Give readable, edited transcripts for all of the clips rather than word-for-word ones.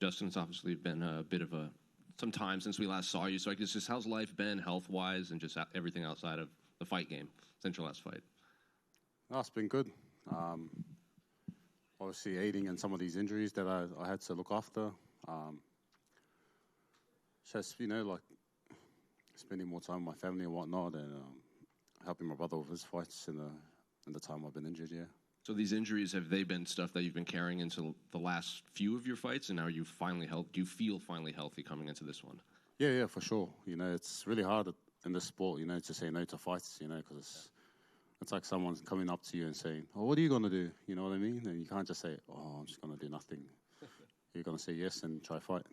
Justin, it's obviously been a bit of some time since we last saw you. So I guess just how's life been health-wise and just everything outside of the fight game since your last fight? No, it's been good. Obviously aiding in some of these injuries that I had to look after. Just, like spending more time with my family and whatnot, and helping my brother with his fights in the time I've been injured, yeah. So these injuries, have they been stuff that you've been carrying into the last few of your fights, and now you finally healthy? Do you feel finally healthy coming into this one? Yeah, for sure. It's really hard in this sport, to say no to fights, because it's like someone's coming up to you and saying, "Oh, what are you going to do?" You know what I mean? And you can't just say, "Oh, I'm just going to do nothing." You're going to say yes and try fight.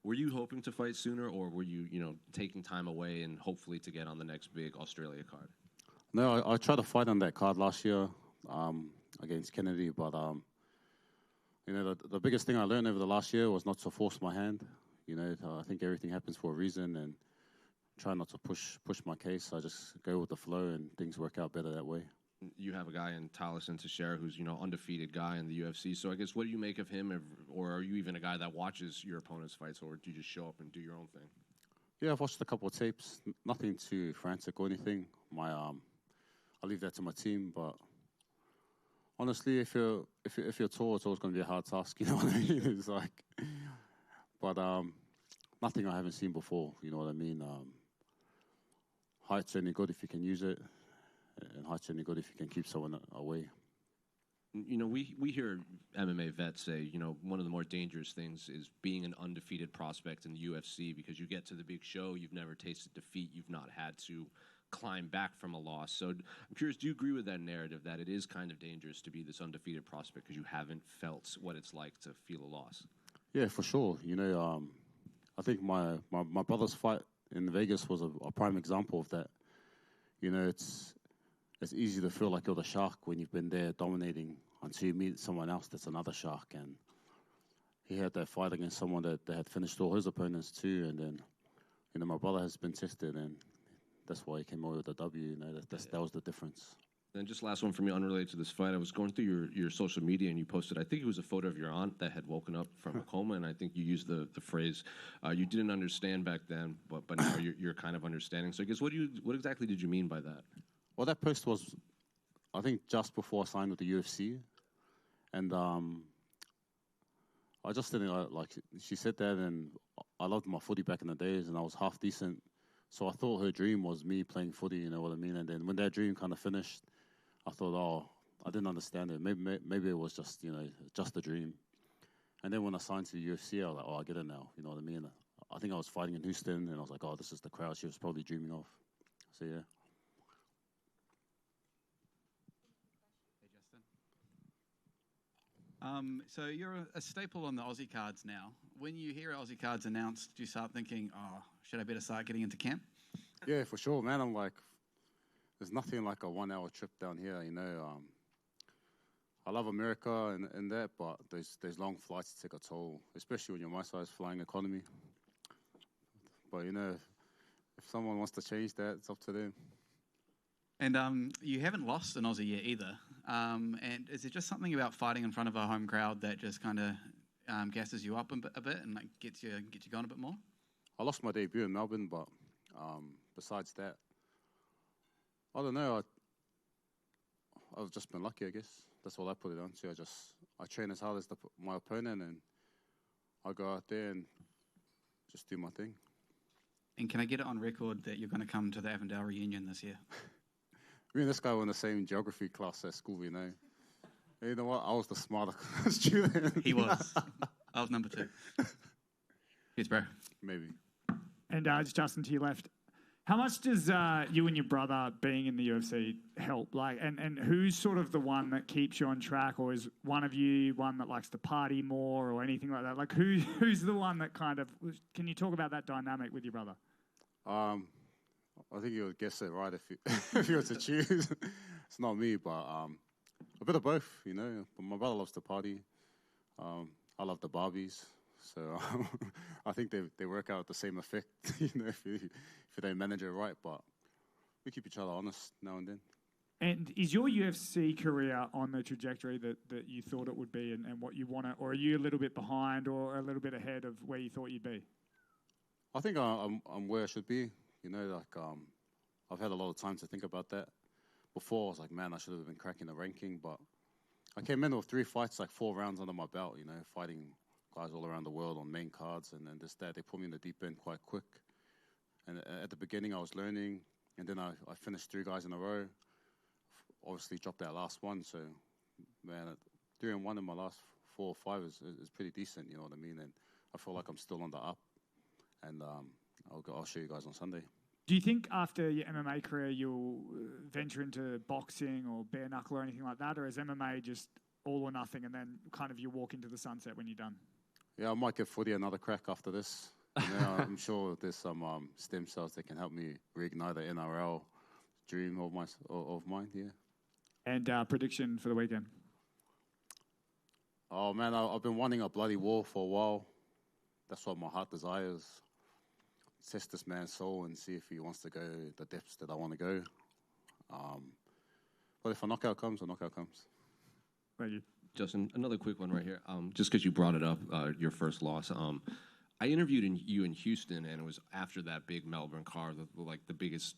Were you hoping to fight sooner, or were you, taking time away and hopefully to get on the next big Australia card? No, I tried to fight on that card last year against Kennedy, but the biggest thing I learned over the last year was not to force my hand. I think everything happens for a reason, and try not to push my case. I just go with the flow, and things work out better that way. You have a guy in Tallison Teixeira who's, undefeated guy in the UFC. So I guess what do you make of him, or are you even a guy that watches your opponent's fights, or do you just show up and do your own thing? Yeah, I've watched a couple of tapes. Nothing too frantic or anything. I leave that to my team, but honestly, if you're tall, it's always going to be a hard task. You know what I mean? It's like, but nothing I haven't seen before. You know what I mean? Height's only good if you can use it, and height's only good if you can keep someone away. We hear MMA vets say, one of the more dangerous things is being an undefeated prospect in the UFC, because you get to the big show, you've never tasted defeat, you've not had to climb back from a loss. So I'm curious, do you agree with that narrative that it is kind of dangerous to be this undefeated prospect because you haven't felt what it's like to feel a loss? Yeah, for sure. I think my brother's fight in Vegas was a prime example of that. It's easy to feel like you're the shark when you've been there dominating until you meet someone else that's another shark. And he had that fight against someone that had finished all his opponents too. And then, my brother has been tested, and that's why he came away with the W. That was the difference. And just last one for me, unrelated to this fight. I was going through your social media, and you posted, I think it was a photo of your aunt that had woken up from a coma, and I think you used the phrase, you didn't understand back then, but now you're kind of understanding. So I guess what exactly did you mean by that? Well, that post was, I think, just before I signed with the UFC. And I just didn't, she said that, and I loved my footy back in the days, and I was half decent. So I thought her dream was me playing footy, you know what I mean? And then when that dream kind of finished, I thought, I didn't understand it. Maybe it was just, just a dream. And then when I signed to the UFC, I was like, I get it now, you know what I mean? I think I was fighting in Houston, and I was like, this is the crowd she was probably dreaming of. So, yeah. So you're a staple on the Aussie cards now. When you hear Aussie cards announced, do you start thinking, should I better start getting into camp? Yeah, for sure, man. I'm like, there's nothing like a 1 hour trip down here, I love America and that, but there's long flights to take a toll, especially when you're my size, flying economy. But, if someone wants to change that, it's up to them. And you haven't lost an Aussie yet either. And is it just something about fighting in front of a home crowd that just kind of gasses you up a bit and gets you going a bit more? I lost my debut in Melbourne, but besides that, I don't know. I've just been lucky, I guess. That's all I put it on to. I train as hard as my opponent, and I go out there and just do my thing. And can I get it on record that you're going to come to the Avondale reunion this year? Me and this guy were in the same geography class at school, You know what? I was the smarter student. He was. I was number 2. Cheers, bro. Maybe. And just Justin, to your left, how much does you and your brother being in the UFC help? And who's sort of the one that keeps you on track, or is one of you one that likes to party more, or anything like that? Who's the one that kind of? Can you talk about that dynamic with your brother? I think you would guess it right if you were to choose. It's not me, but a bit of both, But my brother loves to party. I love the Barbies. So I think they work out the same effect, if you don't manage it right. But we keep each other honest now and then. And is your UFC career on the trajectory that you thought it would be and what you want to, or are you a little bit behind or a little bit ahead of where you thought you'd be? I think I'm where I should be. I've had a lot of time to think about that. Before, I was like, man, I should have been cracking the ranking, but I came in with 3 fights, like 4 rounds under my belt, fighting guys all around the world on main cards, and then they put me in the deep end quite quick. And at the beginning, I was learning, and then I finished 3 guys in a row. Obviously, dropped that last one, so, man, 3-1 in my last 4 or 5 is pretty decent, you know what I mean? And I feel like I'm still on the up, and I'll show you guys on Sunday. Do you think after your MMA career you'll venture into boxing or bare knuckle or anything like that, or is MMA just all or nothing and then kind of you walk into the sunset when you're done? Yeah, I might give footy another crack after this. I'm sure there's some stem cells that can help me reignite the NRL dream of mine, yeah. And prediction for the weekend? Oh, man, I've been wanting a bloody war for a while. That's what my heart desires. Test this man's soul and see if he wants to go the depths that I want to go. But if a knockout comes, a knockout comes. Thank you. Justin, another quick one right here. Just because you brought it up, your first loss. I interviewed you in Houston, and it was after that big Melbourne card, the biggest,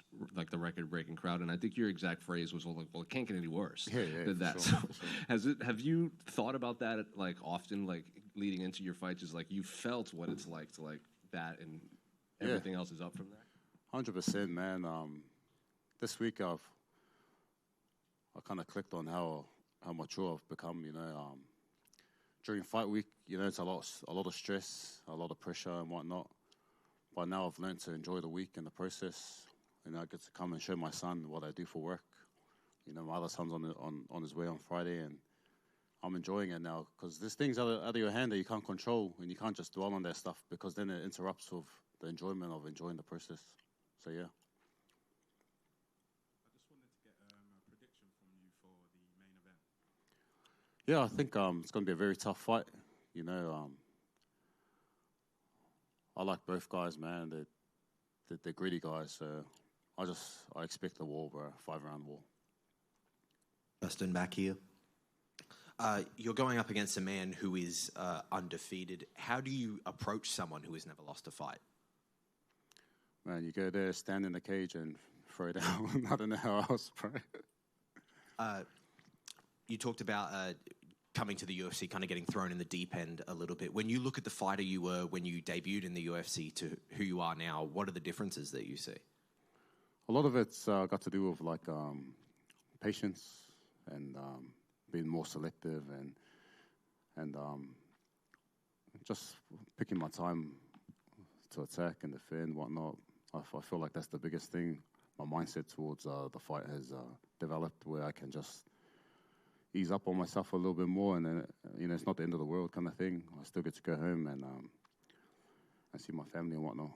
the record-breaking crowd. And I think your exact phrase was, "Well, it can't get any worse than that." Sure, so, sure. Have you thought about that often, leading into your fights? Is you felt what it's like to that, and everything else is up from there? 100%, man. This week I kind of clicked on how mature I've become. During fight week, it's a lot of stress, a lot of pressure and whatnot. But now I've learned to enjoy the week and the process. I get to come and show my son what I do for work. My other son's on his way on Friday, and I'm enjoying it now because there's things out of your hand that you can't control, and you can't just dwell on that stuff because then it interrupts with the enjoyment of enjoying the process. So, yeah. I just wanted to get a prediction from you for the main event. Yeah, I think it's going to be a very tough fight. I like both guys, man. They're gritty guys, so I expect a war, bro, a 5-round war. Justin, back here. You're going up against a man who is undefeated. How do you approach someone who has never lost a fight? Man, you go there, stand in the cage, and throw it out. I don't know how else, bro. You talked about coming to the UFC, kind of getting thrown in the deep end a little bit. When you look at the fighter you were when you debuted in the UFC to who you are now, what are the differences that you see? A lot of it's got to do with patience and being more selective and just picking my time to attack and defend and whatnot. I feel like that's the biggest thing. My mindset towards the fight has developed where I can just ease up on myself a little bit more, and then it's not the end of the world kind of thing. I still get to go home and see my family and whatnot.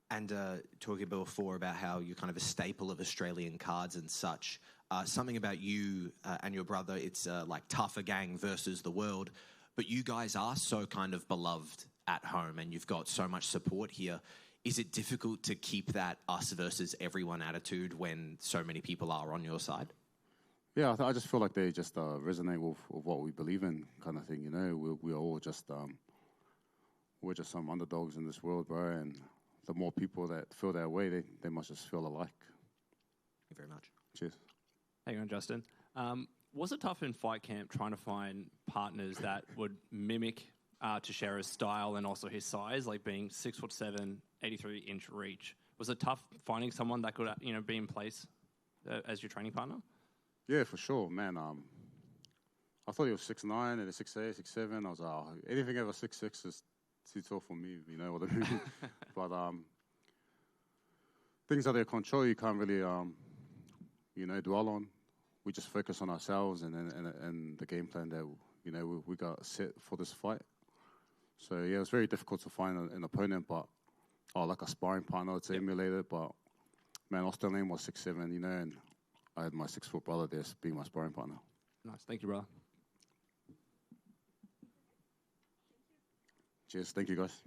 And talking before about how you're kind of a staple of Australian cards and such, something about you and your brother, it's like Tafa gang versus the world, but you guys are so kind of beloved at home and you've got so much support here. Is it difficult to keep that us versus everyone attitude when so many people are on your side? Yeah, I just feel like they just resonate with what we believe in kind of thing, We are all just, we're just some underdogs in this world, bro, and the more people that feel that way, they must just feel alike. Thank you very much. Cheers. How you going, Justin? Was it tough in fight camp trying to find partners that would mimic Teixeira's style and also his size, like being 6'7", 83-inch reach? Was it tough finding someone that could, be in place as your training partner? Yeah, for sure, man. I thought he was 6'9", and 6'8", 6'7". I was like, anything over 6'6" is too tall for me, you know what I mean? But things out of your control, you can't really, dwell on. We just focus on ourselves and the game plan that, we got set for this fight. So, yeah, it was very difficult to find an opponent, but like a sparring partner to emulate it. But, man, Australian was 6'7", and I had my 6-foot brother there being my sparring partner. Nice. Thank you, brother. Cheers. Thank you, guys.